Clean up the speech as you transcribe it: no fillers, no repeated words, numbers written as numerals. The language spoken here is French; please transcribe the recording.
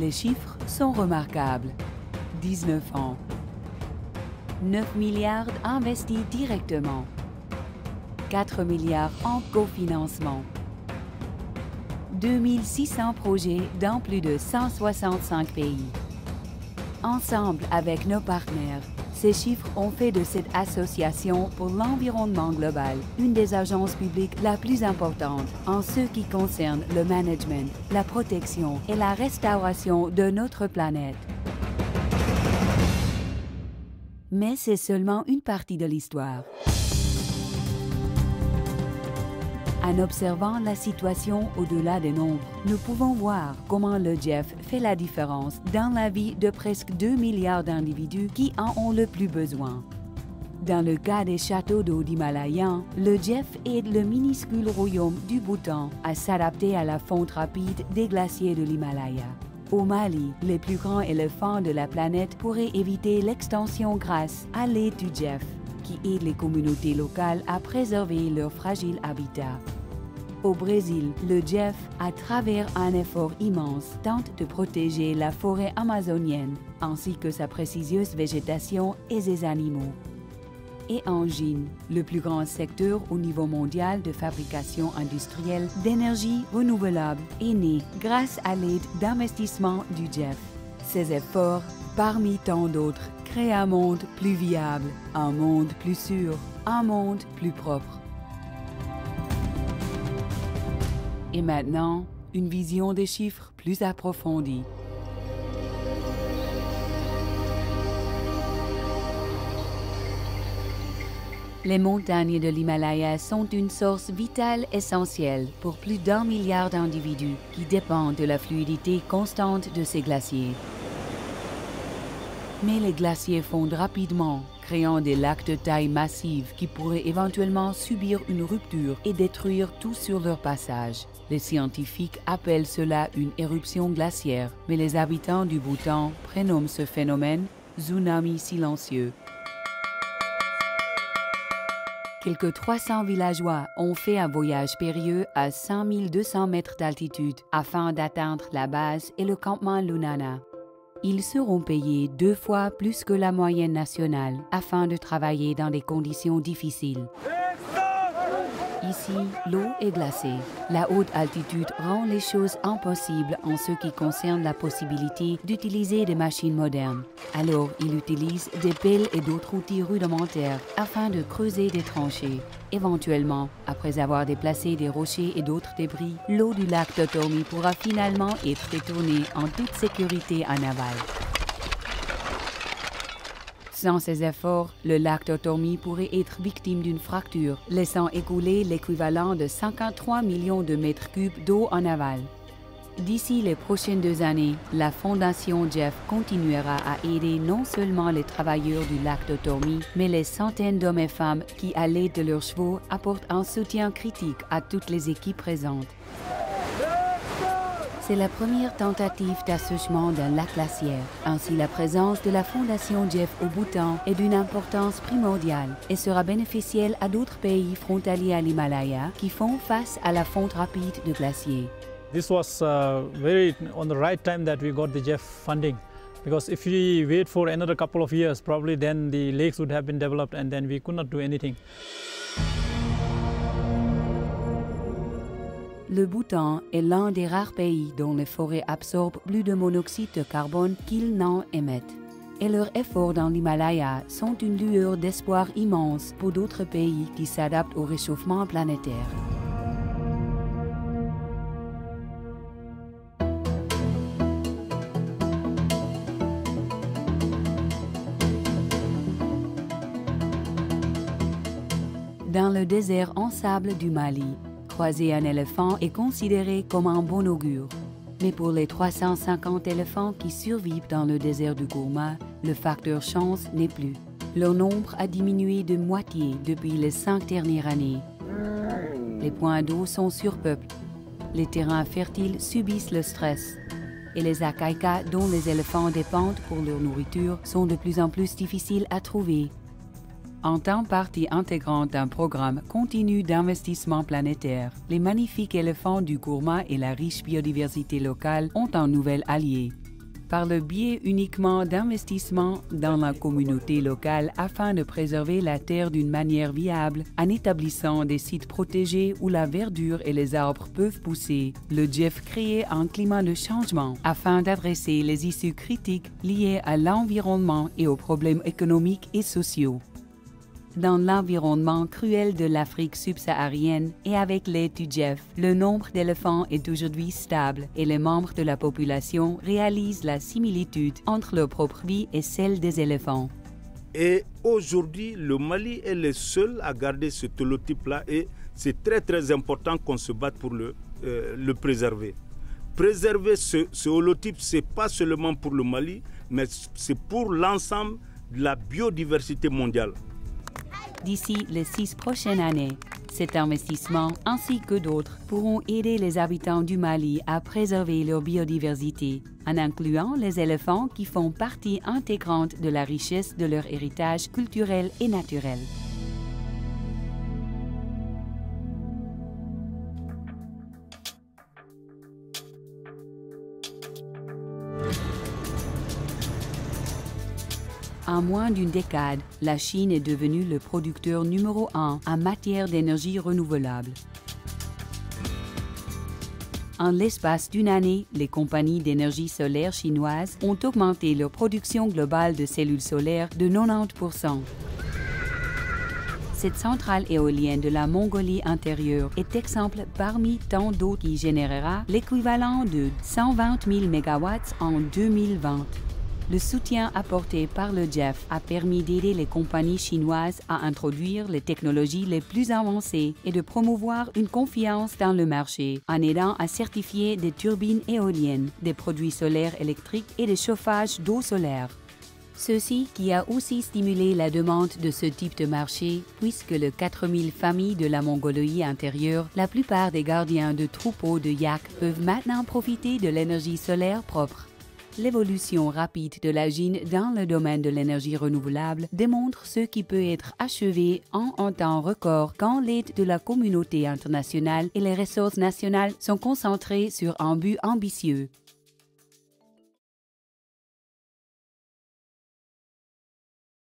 les chiffres sont remarquables. 19 ans. 9 milliards investis directement. 4 milliards en cofinancement. 2600 projets dans plus de 165 pays. Ensemble avec nos partenaires, ces chiffres ont fait de cette association pour l'environnement global une des agences publiques la plus importante en ce qui concerne le management, la protection et la restauration de notre planète. Mais c'est seulement une partie de l'histoire. En observant la situation au-delà des nombres, nous pouvons voir comment le GEF fait la différence dans la vie de presque 2 milliards d'individus qui en ont le plus besoin. Dans le cas des châteaux d'eau d'Himalaya, le GEF aide le minuscule royaume du Bhoutan à s'adapter à la fonte rapide des glaciers de l'Himalaya. Au Mali, les plus grands éléphants de la planète pourraient éviter l'extension grâce à l'aide du GEF, qui aide les communautés locales à préserver leur fragile habitat. Au Brésil, le GEF, à travers un effort immense, tente de protéger la forêt amazonienne, ainsi que sa précieuse végétation et ses animaux. Et en Chine, le plus grand secteur au niveau mondial de fabrication industrielle d'énergie renouvelable est né grâce à l'aide d'investissement du GEF. Ces efforts, parmi tant d'autres, créent un monde plus viable, un monde plus sûr, un monde plus propre. Et maintenant, une vision des chiffres plus approfondie. Les montagnes de l'Himalaya sont une source vitale essentielle pour plus d'1 milliard d'individus qui dépendent de la fluidité constante de ces glaciers. Mais les glaciers fondent rapidement, créant des lacs de taille massive qui pourraient éventuellement subir une rupture et détruire tout sur leur passage. Les scientifiques appellent cela une éruption glaciaire, mais les habitants du Bhoutan prénomment ce phénomène tsunami silencieux. Quelques 300 villageois ont fait un voyage périlleux à 5200 mètres d'altitude afin d'atteindre la base et le campement Lunana. Ils seront payés 2 fois plus que la moyenne nationale afin de travailler dans des conditions difficiles. Ici, l'eau est glacée. La haute altitude rend les choses impossibles en ce qui concerne la possibilité d'utiliser des machines modernes. Alors, ils utilisent des pelles et d'autres outils rudimentaires afin de creuser des tranchées. Éventuellement, après avoir déplacé des rochers et d'autres débris, l'eau du lac Totormi pourra finalement être détournée en toute sécurité en aval. Sans ces efforts, le lac Totormi pourrait être victime d'une fracture, laissant écouler l'équivalent de 53 millions de mètres cubes d'eau en aval. D'ici les prochaines 2 années, la Fondation GEF continuera à aider non seulement les travailleurs du lac Totormi, mais les centaines d'hommes et femmes qui, à l'aide de leurs chevaux, apportent un soutien critique à toutes les équipes présentes. C'est la première tentative d'assèchement d'un lac glaciaire. Ainsi, la présence de la Fondation GEF au Bhoutan est d'une importance primordiale et sera bénéficielle à d'autres pays frontaliers à l'Himalaya qui font face à la fonte rapide de glaciers. This was very on the right time that we got the GEF funding, because if we wait for another couple of years, probably then the lakes would have been developed and then we could not do anything. Le Bhoutan est l'un des rares pays dont les forêts absorbent plus de monoxyde de carbone qu'ils n'en émettent. Et leurs efforts dans l'Himalaya sont une lueur d'espoir immense pour d'autres pays qui s'adaptent au réchauffement planétaire. Dans le désert en sable du Mali, croiser un éléphant est considéré comme un bon augure. Mais pour les 350 éléphants qui survivent dans le désert du Gourma, le facteur chance n'est plus. Leur nombre a diminué de moitié depuis les 5 dernières années. Les points d'eau sont surpeuplés. Les terrains fertiles subissent le stress. Et les acaïcas dont les éléphants dépendent pour leur nourriture sont de plus en plus difficiles à trouver. En tant partie intégrante d'un programme continu d'investissement planétaire, les magnifiques éléphants du Gourma et la riche biodiversité locale ont un nouvel allié. par le biais uniquement d'investissements dans la communauté locale afin de préserver la terre d'une manière viable, en établissant des sites protégés où la verdure et les arbres peuvent pousser. Le GEF crée un climat de changement afin d'adresser les issues critiques liées à l'environnement et aux problèmes économiques et sociaux. Dans l'environnement cruel de l'Afrique subsaharienne et avec l'aide du GEF, le nombre d'éléphants est aujourd'hui stable et les membres de la population réalisent la similitude entre leur propre vie et celle des éléphants. Et aujourd'hui, le Mali est le seul à garder ce holotype-là et c'est très important qu'on se batte pour le préserver. Préserver ce holotype, ce n'est pas seulement pour le Mali, mais c'est pour l'ensemble de la biodiversité mondiale. D'ici les 6 prochaines années, cet investissement ainsi que d'autres pourront aider les habitants du Mali à préserver leur biodiversité, en incluant les éléphants qui font partie intégrante de la richesse de leur héritage culturel et naturel. En moins d'une décade, la Chine est devenue le producteur numéro 1 en matière d'énergie renouvelable. En l'espace d'une année, les compagnies d'énergie solaire chinoises ont augmenté leur production globale de cellules solaires de 90%. Cette centrale éolienne de la Mongolie intérieure est exemple parmi tant d'autres qui générera l'équivalent de 120 000 MW en 2020. Le soutien apporté par le GEF a permis d'aider les compagnies chinoises à introduire les technologies les plus avancées et de promouvoir une confiance dans le marché en aidant à certifier des turbines éoliennes, des produits solaires électriques et des chauffages d'eau solaire. Ceci qui a aussi stimulé la demande de ce type de marché, puisque les 4000 familles de la Mongolie intérieure, la plupart des gardiens de troupeaux de yaks peuvent maintenant profiter de l'énergie solaire propre. L'évolution rapide de la Chine dans le domaine de l'énergie renouvelable démontre ce qui peut être achevé en un temps record quand l'aide de la communauté internationale et les ressources nationales sont concentrées sur un but ambitieux.